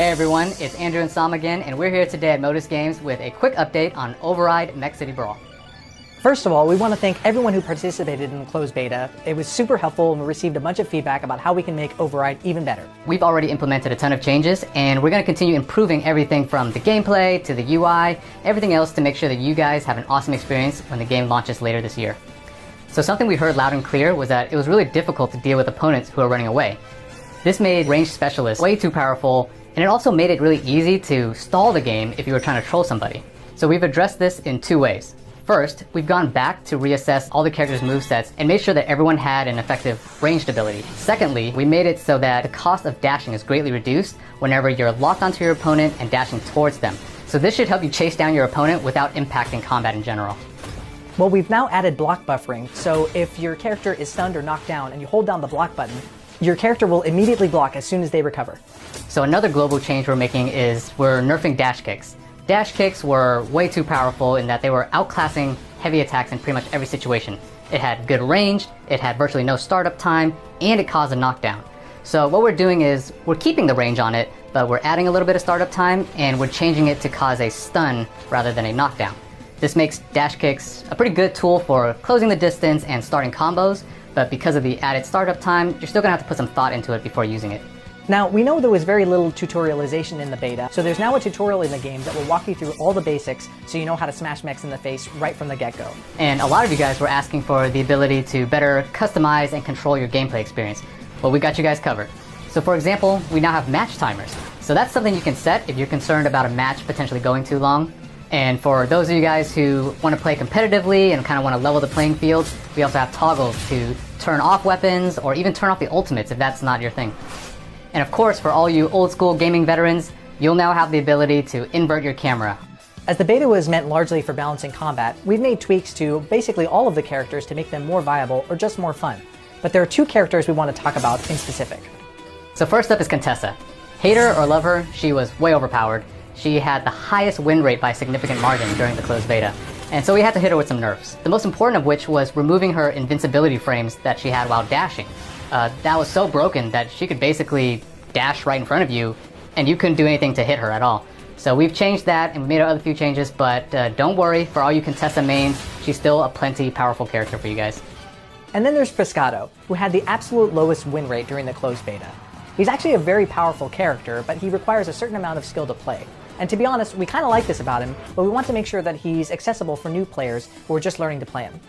Hey everyone, it's Andrew and Sam again, and we're here today at Modus Games with a quick update on Override Mech City Brawl. First of all, we want to thank everyone who participated in the closed beta. It was super helpful and we received a bunch of feedback about how we can make Override even better. We've already implemented a ton of changes, and we're going to continue improving everything from the gameplay to the UI, everything else to make sure that you guys have an awesome experience when the game launches later this year. So something we heard loud and clear was that it was really difficult to deal with opponents who are running away. This made ranged specialists way too powerful, and it also made it really easy to stall the game if you were trying to troll somebody. So we've addressed this in two ways. First, we've gone back to reassess all the characters' movesets and made sure that everyone had an effective ranged ability. Secondly, we made it so that the cost of dashing is greatly reduced whenever you're locked onto your opponent and dashing towards them. So this should help you chase down your opponent without impacting combat in general. Well, we've now added block buffering, so if your character is stunned or knocked down and you hold down the block button, your character will immediately block as soon as they recover. So another global change we're making is we're nerfing dash kicks. Dash kicks were way too powerful in that they were outclassing heavy attacks in pretty much every situation. It had good range, it had virtually no startup time, and it caused a knockdown. So what we're doing is we're keeping the range on it, but we're adding a little bit of startup time and we're changing it to cause a stun rather than a knockdown. This makes dash kicks a pretty good tool for closing the distance and starting combos, but because of the added startup time, you're still gonna have to put some thought into it before using it. Now, we know there was very little tutorialization in the beta, so there's now a tutorial in the game that will walk you through all the basics so you know how to smash mechs in the face right from the get-go. And a lot of you guys were asking for the ability to better customize and control your gameplay experience. Well, we got you guys covered. So for example, we now have match timers. So that's something you can set if you're concerned about a match potentially going too long. And for those of you guys who want to play competitively and kind of want to level the playing field, we also have toggles to turn off weapons or even turn off the ultimates if that's not your thing. And of course, for all you old school gaming veterans, you'll now have the ability to invert your camera. As the beta was meant largely for balancing combat, we've made tweaks to basically all of the characters to make them more viable or just more fun. But there are two characters we want to talk about in specific. So first up is Contessa. Hate her or love her, she was way overpowered. She had the highest win rate by a significant margin during the closed beta. And so we had to hit her with some nerfs. The most important of which was removing her invincibility frames that she had while dashing. That was so broken that she could basically dash right in front of you and you couldn't do anything to hit her at all. So we've changed that and we made other few changes, but don't worry, for all you Contessa mains, she's still a plenty powerful character for you guys. And then there's Pescado, who had the absolute lowest win rate during the closed beta. He's actually a very powerful character, but he requires a certain amount of skill to play. And to be honest, we kind of like this about him, but we want to make sure that he's accessible for new players who are just learning to play him.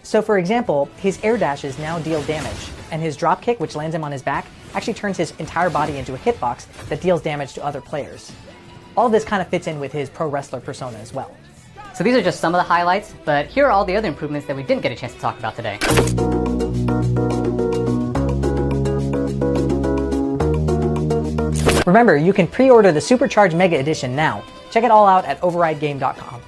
So for example, his air dashes now deal damage, and his dropkick, which lands him on his back, actually turns his entire body into a hitbox that deals damage to other players. All of this kind of fits in with his pro wrestler persona as well. So these are just some of the highlights, but here are all the other improvements that we didn't get a chance to talk about today. Remember, you can pre-order the Supercharged Mega Edition now. Check it all out at overridegame.com.